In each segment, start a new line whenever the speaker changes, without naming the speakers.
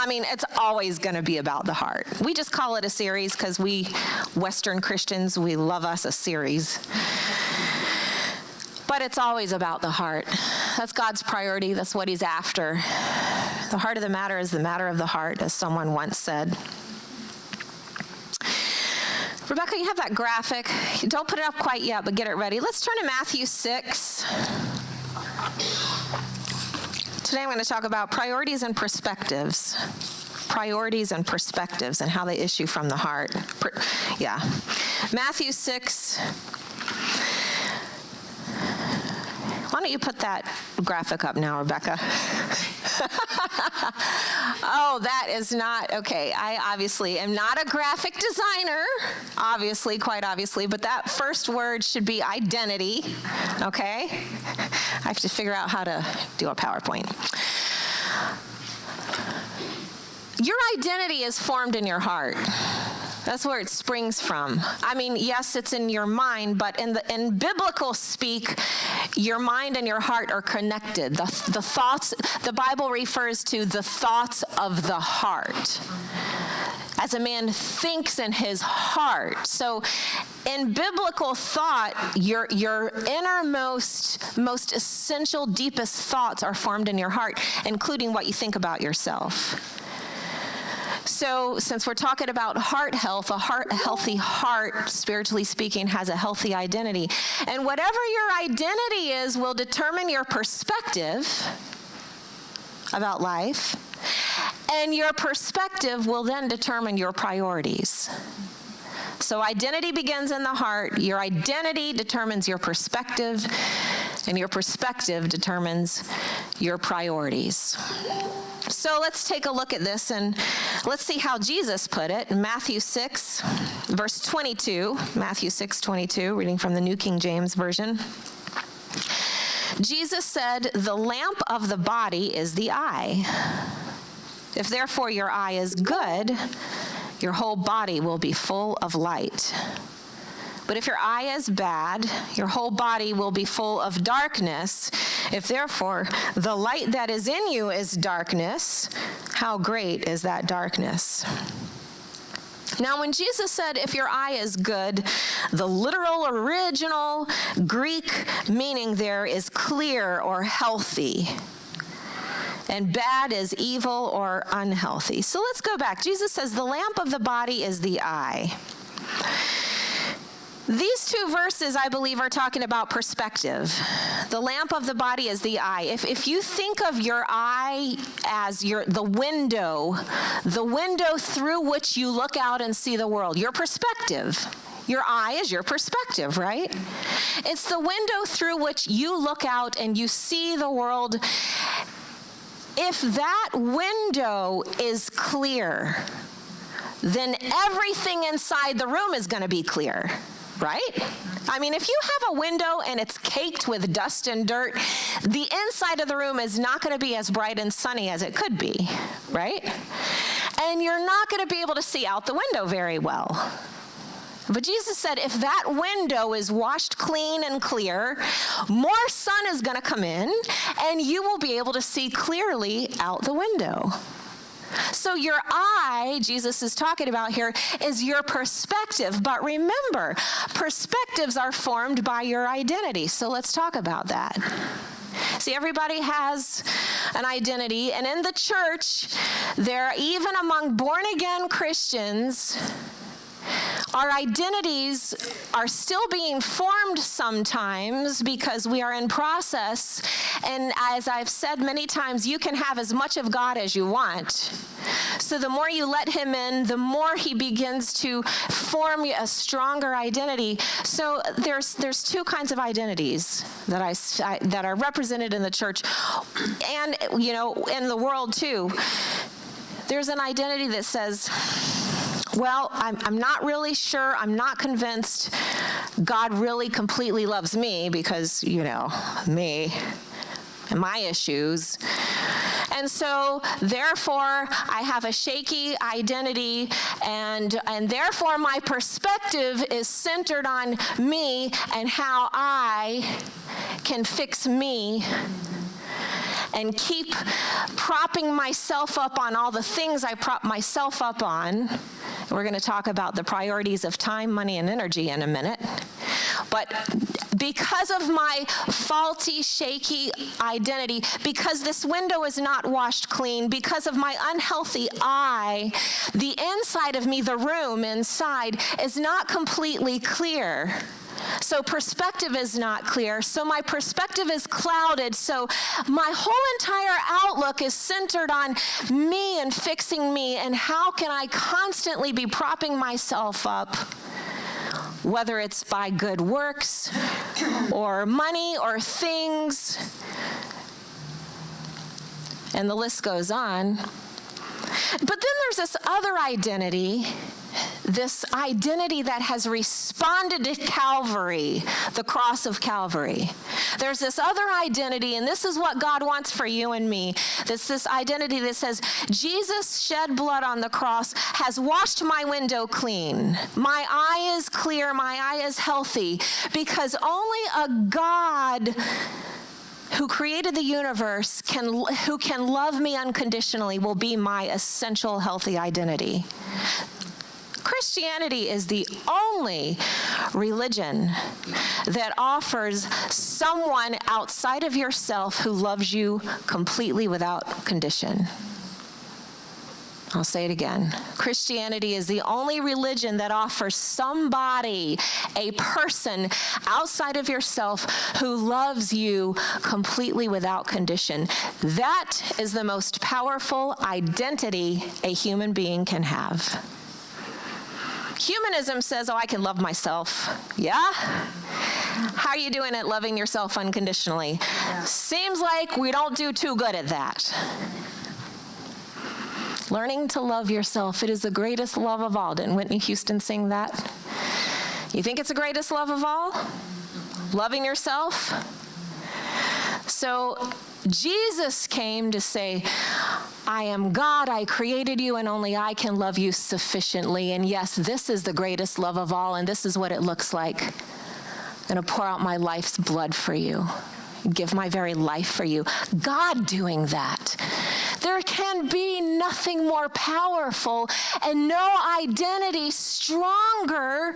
mean, it's always going to be about the heart. We just call it a series because we Western Christians, we love us a series. But it's always about the heart. That's God's priority. That's what he's after. The heart of the matter is the matter of the heart, as someone once said. Rebecca, you have that graphic. Don't put it up quite yet, but get it ready. Let's turn to Matthew 6. Today I'm going to talk about priorities and perspectives. Priorities and perspectives and how they issue from the heart. Matthew 6. Why don't you put that graphic up now, Rebecca? Oh, that is not, okay. I obviously am not a graphic designer, quite obviously, but that first word should be identity, okay? I have to figure out how to do a PowerPoint. Your identity is formed in your heart. That's where it springs from. I mean, yes, it's in your mind, but in biblical speak, your mind and your heart are connected. The thoughts, the Bible refers to the thoughts of the heart. As a man thinks in his heart. So in biblical thought, your innermost, most essential, deepest thoughts are formed in your heart, including what you think about yourself. So since we're talking about heart health, a healthy heart, spiritually speaking, has a healthy identity. And whatever your identity is will determine your perspective about life. And your perspective will then determine your priorities. So identity begins in the heart. Your identity determines your perspective. And your perspective determines your priorities. So let's take a look at this and let's see how Jesus put it. In Matthew 6, verse 22, Matthew 6, 22, reading from the New King James Version. Jesus said, "The lamp of the body is the eye. If therefore your eye is good, your whole body will be full of light. But if your eye is bad, your whole body will be full of darkness. If therefore the light that is in you is darkness, how great is that darkness?" Now, when Jesus said, if your eye is good, the literal original Greek meaning there is clear or healthy. And bad is evil or unhealthy. So let's go back. Jesus says the lamp of the body is the eye. These two verses, I believe, are talking about perspective. The lamp of the body is the eye. If you think of your eye as the window through which you look out and see the world, your perspective. Your eye is your perspective, right? It's the window through which you look out and you see the world. If that window is clear, then everything inside the room is going to be clear. Right? I mean, if you have a window and it's caked with dust and dirt, the inside of the room is not going to be as bright and sunny as it could be, right? And you're not going to be able to see out the window very well. But Jesus said, if that window is washed clean and clear, more sun is going to come in, and you will be able to see clearly out the window. So your eye, Jesus is talking about here, is your perspective. But remember, perspectives are formed by your identity. So let's talk about that. See, everybody has an identity. And in the church, even among born-again Christians, our identities are still being formed sometimes because we are in process. And as I've said many times, you can have as much of God as you want. So the more you let him in, the more he begins to form a stronger identity. So there's two kinds of identities that are represented in the church and, in the world too. There's an identity that says, well, I'm not really sure, I'm not convinced God really completely loves me because, me and my issues. And so, therefore, I have a shaky identity, and therefore my perspective is centered on me and how I can fix me. and keep propping myself up on all the things I prop myself up on. We're going to talk about the priorities of time, money, and energy in a minute. But because of my faulty, shaky identity, because this window is not washed clean, because of my unhealthy eye, the inside of me, the room inside, is not completely clear. So perspective is not clear. So my perspective is clouded. So my whole entire outlook is centered on me and fixing me. And how can I constantly be propping myself up, whether it's by good works or money or things, and the list goes on. But then there's this other identity, that has responded to Calvary, the cross of Calvary. There's this other identity, and this is what God wants for you and me. This identity that says, Jesus shed blood on the cross, has washed my window clean. My eye is clear, my eye is healthy, because only a God who created the universe, who can love me unconditionally, will be my essential healthy identity. Christianity is the only religion that offers someone outside of yourself who loves you completely without condition. I'll say it again. Christianity is the only religion that offers somebody, a person outside of yourself who loves you completely without condition. That is the most powerful identity a human being can have. Humanism says, I can love myself. Yeah? How are you doing at loving yourself unconditionally? Yeah. Seems like we don't do too good at that. Learning to love yourself, it is the greatest love of all. Didn't Whitney Houston sing that? You think it's the greatest love of all? Loving yourself? So Jesus came to say, I am God, I created you, and only I can love you sufficiently. And yes, this is the greatest love of all, and this is what it looks like. I'm going to pour out my life's blood for you, give my very life for you. God doing that. There can be nothing more powerful and no identity stronger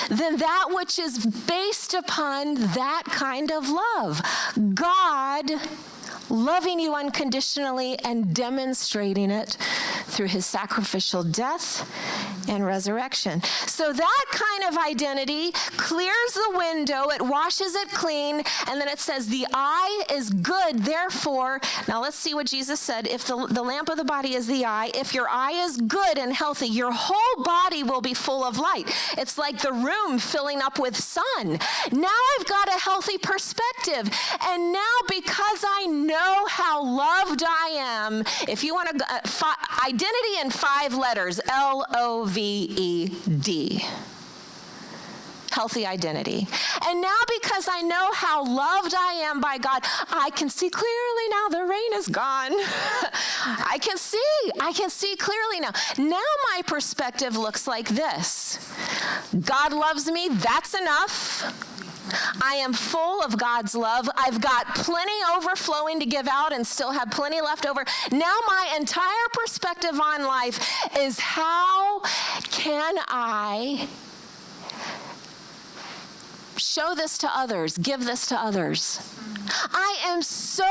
than that which is based upon that kind of love. God loving you unconditionally and demonstrating it through his sacrificial death and resurrection. So that kind of identity clears the window, it washes it clean, and then it says the eye is good, therefore, now let's see what Jesus said, if the lamp of the body is the eye, if your eye is good and healthy, your whole body will be full of light. It's like the room filling up with sun. Now I've got a healthy perspective, and now because I know how loved I am, if you want to, identity in 5 letters, L-O-V-E-D. Healthy identity. And now because I know how loved I am by God, I can see clearly now the rain is gone. I can see clearly now. Now my perspective looks like this. God loves me, that's enough. I am full of God's love. I've got plenty overflowing to give out and still have plenty left over. Now my entire perspective on life is how can I show this to others, give this to others. I am so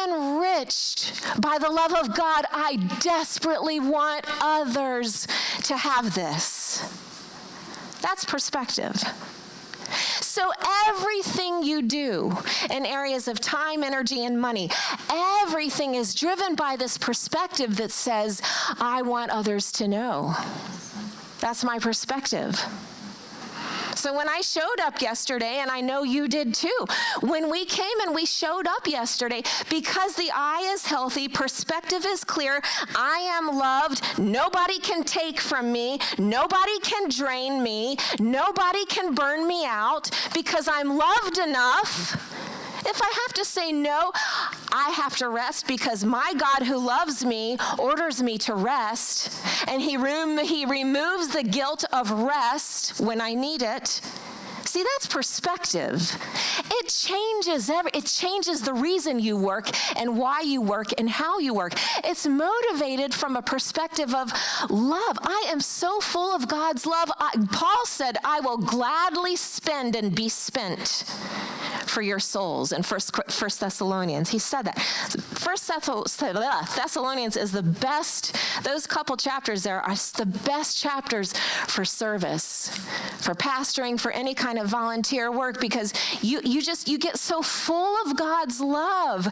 enriched by the love of God. I desperately want others to have this. That's perspective. So everything you do in areas of time, energy, and money, everything is driven by this perspective that says, I want others to know. That's my perspective. So when I showed up yesterday, and I know you did too, when we came and we showed up yesterday, because the eye is healthy, perspective is clear, I am loved, nobody can take from me, nobody can drain me, nobody can burn me out, because I'm loved enough. If I have to say no, I have to rest because my God who loves me orders me to rest, and he removes the guilt of rest when I need it. See, that's perspective. It changes the reason you work and why you work and how you work. It's motivated from a perspective of love. I am so full of God's love. Paul said, I will gladly spend and be spent for your souls in First Thessalonians. He said that. First Thessalonians is the best. Those couple chapters there are the best chapters for service, for pastoring, for any kind of volunteer work, because you get so full of God's love.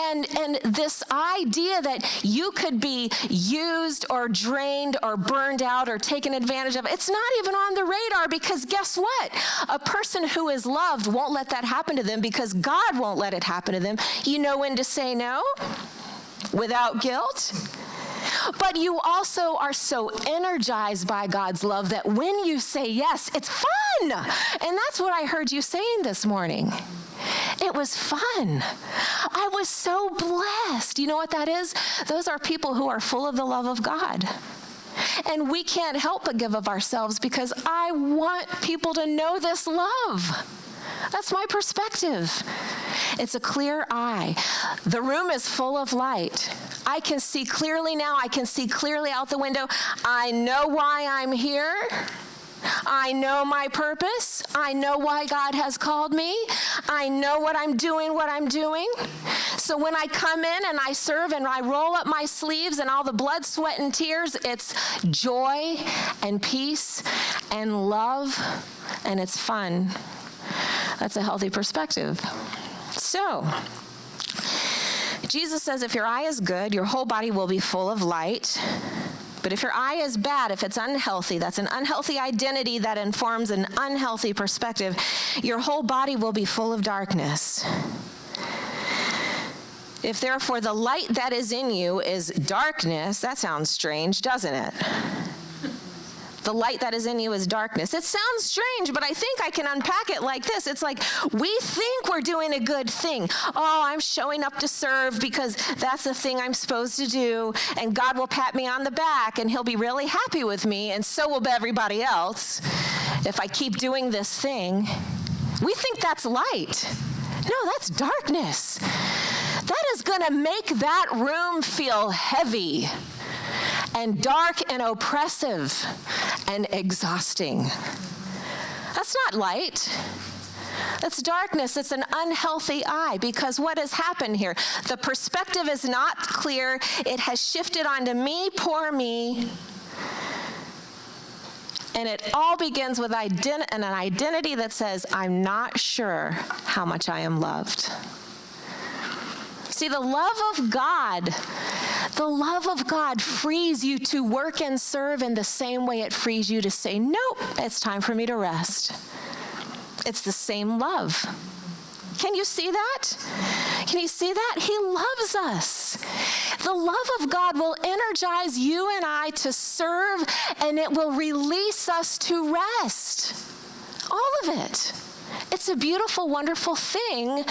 And this idea that you could be used or drained or burned out or taken advantage of, it's not even on the radar, because guess what? A person who is loved won't let that happen to them, because God won't let it happen to them. You know when to say no without guilt. But you also are so energized by God's love that when you say yes, it's fun. And that's what I heard you saying this morning. It was fun. I was so blessed. You know what that is? Those are people who are full of the love of God. And we can't help but give of ourselves, because I want people to know this love. That's my perspective. It's a clear eye. The room is full of light. I can see clearly now. I can see clearly out the window. I know why I'm here. I know my purpose. I know why God has called me. I know what I'm doing. So when I come in and I serve and I roll up my sleeves and all the blood, sweat, and tears, it's joy and peace and love, and it's fun. That's a healthy perspective. So, Jesus says if your eye is good, your whole body will be full of light. But if your eye is bad, if it's unhealthy, that's an unhealthy identity that informs an unhealthy perspective, your whole body will be full of darkness. If therefore the light that is in you is darkness, that sounds strange, doesn't it? The light that is in you is darkness. It sounds strange, but I think I can unpack it like this. It's like we think we're doing a good thing. Oh, I'm showing up to serve because that's the thing I'm supposed to do, and God will pat me on the back, and he'll be really happy with me, and so will everybody else if I keep doing this thing. We think that's light. No, that's darkness. That is going to make that room feel heavy and dark and oppressive and exhausting. That's not light. That's darkness. It's an unhealthy eye, because what has happened here? The perspective is not clear. It has shifted onto me, poor me. And it all begins with an identity that says, I'm not sure how much I am loved. See, the love of God frees you to work and serve in the same way it frees you to say, nope, it's time for me to rest. It's the same love. Can you see that? Can you see that? He loves us. The love of God will energize you and I to serve, and it will release us to rest. All of it. It's a beautiful, wonderful thing,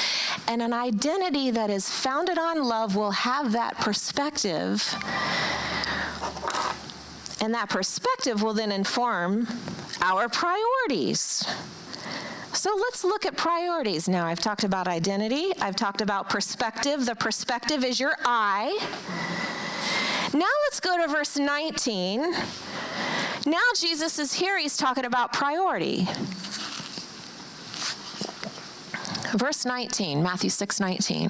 and an identity that is founded on love will have that perspective, and that perspective will then inform our priorities. So let's look at priorities now. I've talked about identity. I've talked about perspective. The perspective is your eye. Now let's go to verse 19. Now Jesus is here. He's talking about priority. Verse 19, Matthew 6:19.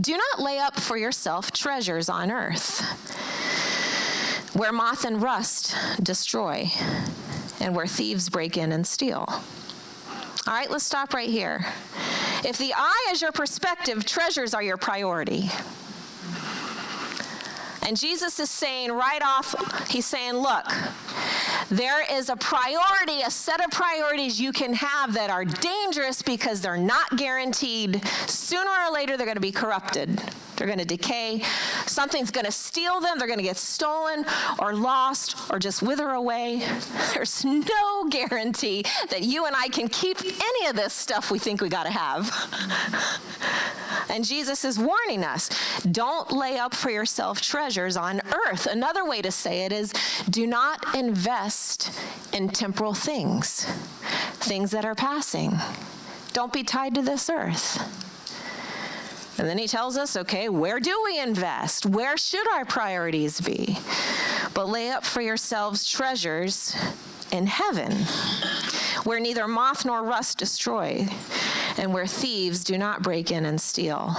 Do not lay up for yourself treasures on earth, where moth and rust destroy, and where thieves break in and steal. All right, let's stop right here. If the eye is your perspective, treasures are your priority. And Jesus is saying right off, he's saying, look, there is a priority, a set of priorities you can have that are dangerous because they're not guaranteed. Sooner or later, they're going to be corrupted. They're going to decay. Something's going to steal them. They're going to get stolen or lost or just wither away. There's no guarantee that you and I can keep any of this stuff we think we got to have. And Jesus is warning us, don't lay up for yourself treasures on earth. Another way to say it is, do not invest in temporal things, things that are passing. Don't be tied to this earth. And then he tells us, okay, where do we invest? Where should our priorities be? But lay up for yourselves treasures in heaven, where neither moth nor rust destroy, and where thieves do not break in and steal.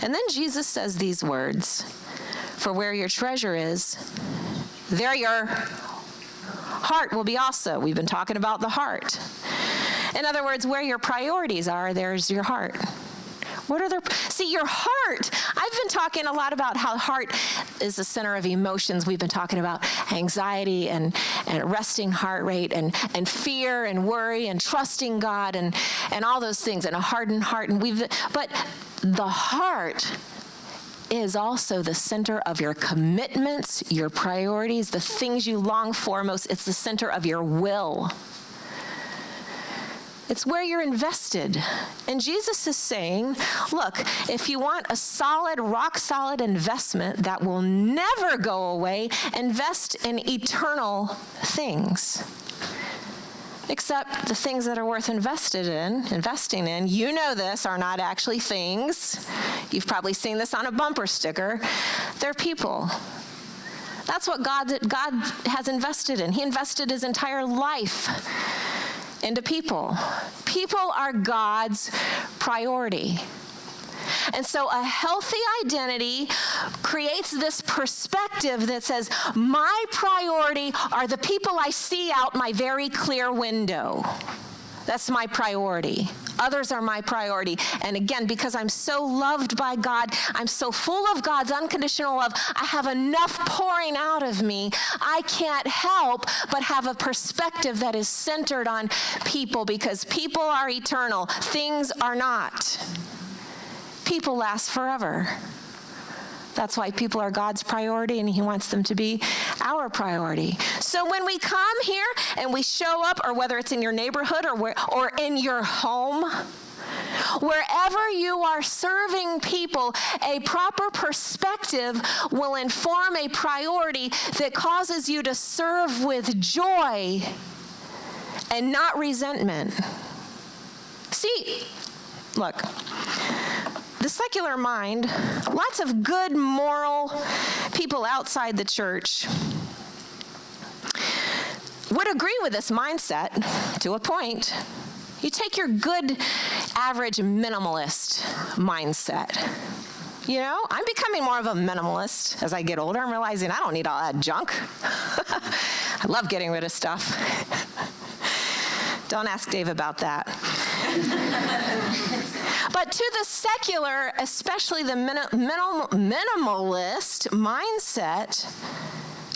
And then Jesus says these words, for where your treasure is, there your heart will be also. We've been talking about the heart. In other words, where your priorities are, there's your heart. See, your heart, I've been talking a lot about how heart is the center of emotions. We've been talking about anxiety and resting heart rate and fear and worry and trusting God and all those things, and a hardened heart. But the heart is also the center of your commitments, your priorities, the things you long for most. It's the center of your will. It's where you're invested. And Jesus is saying, look, if you want a solid, rock-solid investment that will never go away, invest in eternal things. Except the things that are worth investing in, you know this, are not actually things. You've probably seen this on a bumper sticker. They're people. That's what God has invested in. He invested his entire life into people. People are God's priority. And so a healthy identity creates this perspective that says, my priority are the people I see out my very clear window. That's my priority. Others are my priority. And again, because I'm so loved by God, I'm so full of God's unconditional love, I have enough pouring out of me, I can't help but have a perspective that is centered on people, because people are eternal. Things are not. People last forever. That's why people are God's priority, and he wants them to be our priority. So when we come here and we show up, or whether it's in your neighborhood or in your home, wherever you are serving people, a proper perspective will inform a priority that causes you to serve with joy and not resentment. See, look. The secular mind, lots of good, moral people outside the church would agree with this mindset to a point. You take your good, average minimalist mindset. You know, I'm becoming more of a minimalist as I get older. I'm realizing I don't need all that junk. I love getting rid of stuff. Don't ask Dave about that. But to the secular, especially the minimalist mindset,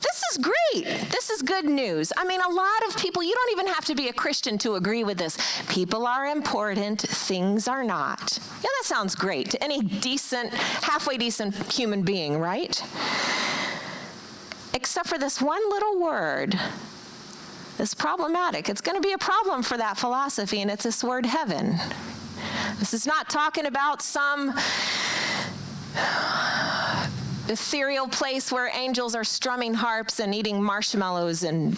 this is great. This is good news. I mean, a lot of people, you don't even have to be a Christian to agree with this. People are important, things are not. Yeah, that sounds great to any decent, halfway decent human being, right? Except for this one little word. It's problematic. It's going to be a problem for that philosophy, and it's this word heaven. This is not talking about some ethereal place where angels are strumming harps and eating marshmallows and...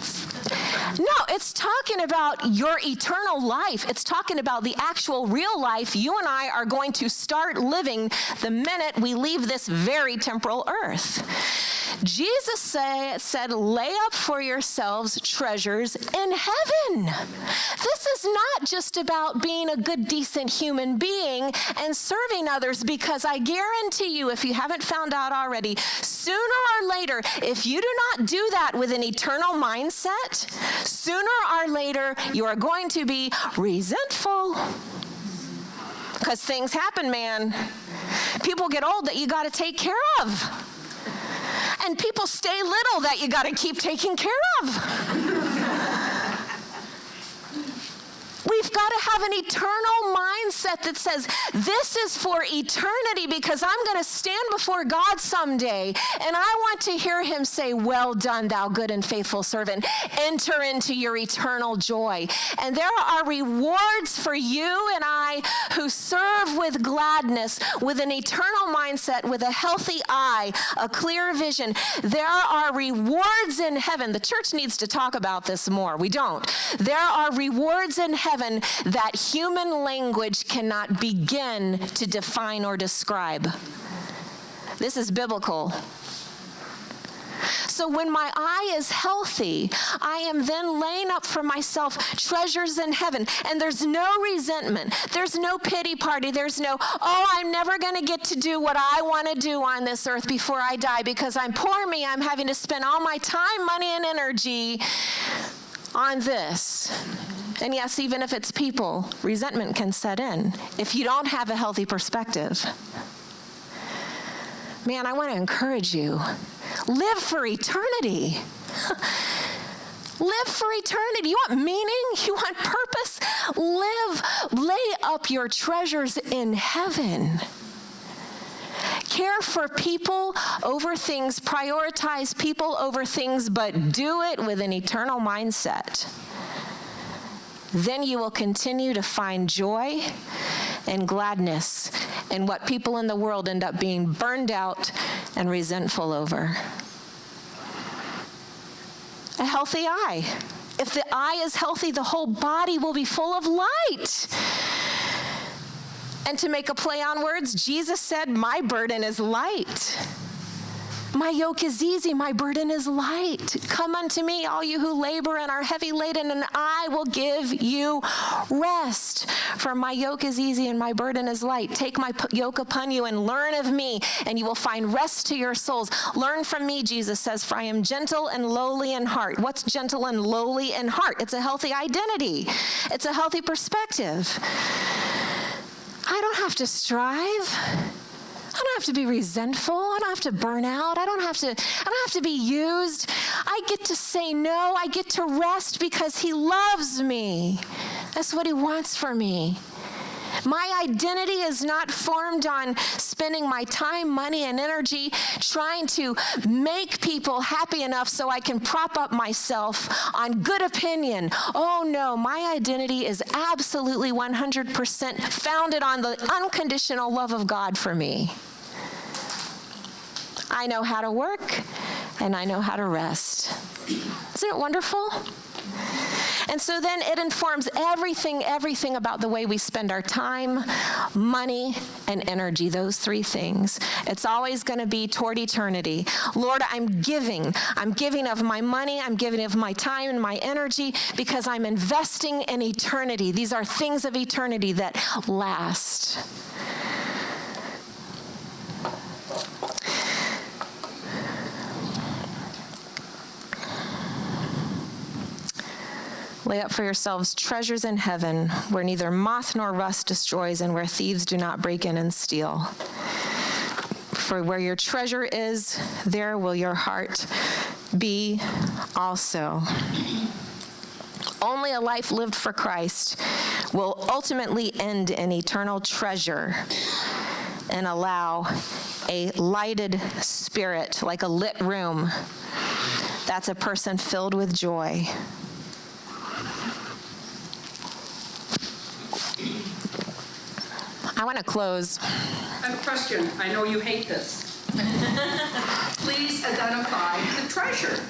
No, it's talking about your eternal life. It's talking about the actual real life you and I are going to start living the minute we leave this very temporal earth. Jesus said, lay up for yourselves treasures in heaven. This is not just about being a good, decent human being and serving others, because I guarantee you, if you haven't found out already, sooner or later, if you do not do that with an eternal mindset, sooner or later, you are going to be resentful. Because things happen, man. People get old that you got to take care of. And people stay little that you got to keep taking care of. We've got to have an eternal mindset that says, this is for eternity because I'm going to stand before God someday, and I want to hear him say, well done, thou good and faithful servant. Enter into your eternal joy. And there are rewards for you and I who serve with gladness, with an eternal mindset, with a healthy eye, a clear vision. There are rewards in heaven. The church needs to talk about this more. We don't. There are rewards in heaven that human language cannot begin to define or describe. This is biblical. So when my eye is healthy, I am then laying up for myself treasures in heaven. And there's no resentment. There's no pity party. There's no, oh, I'm never going to get to do what I want to do on this earth before I die because I'm poor me. I'm having to spend all my time, money, and energy on this. And yes, even if it's people, resentment can set in if you don't have a healthy perspective. Man, I want to encourage you. Live for eternity. Live for eternity. You want meaning? You want purpose? Lay up your treasures in heaven. Care for people over things. Prioritize people over things, but do it with an eternal mindset. Then you will continue to find joy and gladness in what people in the world end up being burned out and resentful over. A healthy eye. If the eye is healthy, the whole body will be full of light. And to make a play on words, Jesus said, my burden is light. My yoke is easy, my burden is light. Come unto me, all you who labor and are heavy laden, and I will give you rest. For my yoke is easy and my burden is light. Take my yoke upon you and learn of me, and you will find rest to your souls. Learn from me, Jesus says, for I am gentle and lowly in heart. What's gentle and lowly in heart? It's a healthy identity. It's a healthy perspective. I don't have to strive. I don't have to be resentful. I don't have to burn out. I don't have to be used. I get to say no. I get to rest because he loves me. That's what he wants for me. My identity is not formed on spending my time, money, and energy trying to make people happy enough so I can prop up myself on good opinion. Oh no, my identity is absolutely 100% founded on the unconditional love of God for me. I know how to work and I know how to rest. Isn't it wonderful? And so then it informs everything about the way we spend our time, money, and energy, those three things. It's always going to be toward eternity. Lord, I'm giving of my money, I'm giving of my time and my energy because I'm investing in eternity. These are things of eternity that last. Lay up for yourselves treasures in heaven, where neither moth nor rust destroys and where thieves do not break in and steal. For where your treasure is, there will your heart be also. Only a life lived for Christ will ultimately end in eternal treasure and allow a lighted spirit, like a lit room. That's a person filled with joy. I want to close.
I have a question. I know you hate this. Please identify the treasure.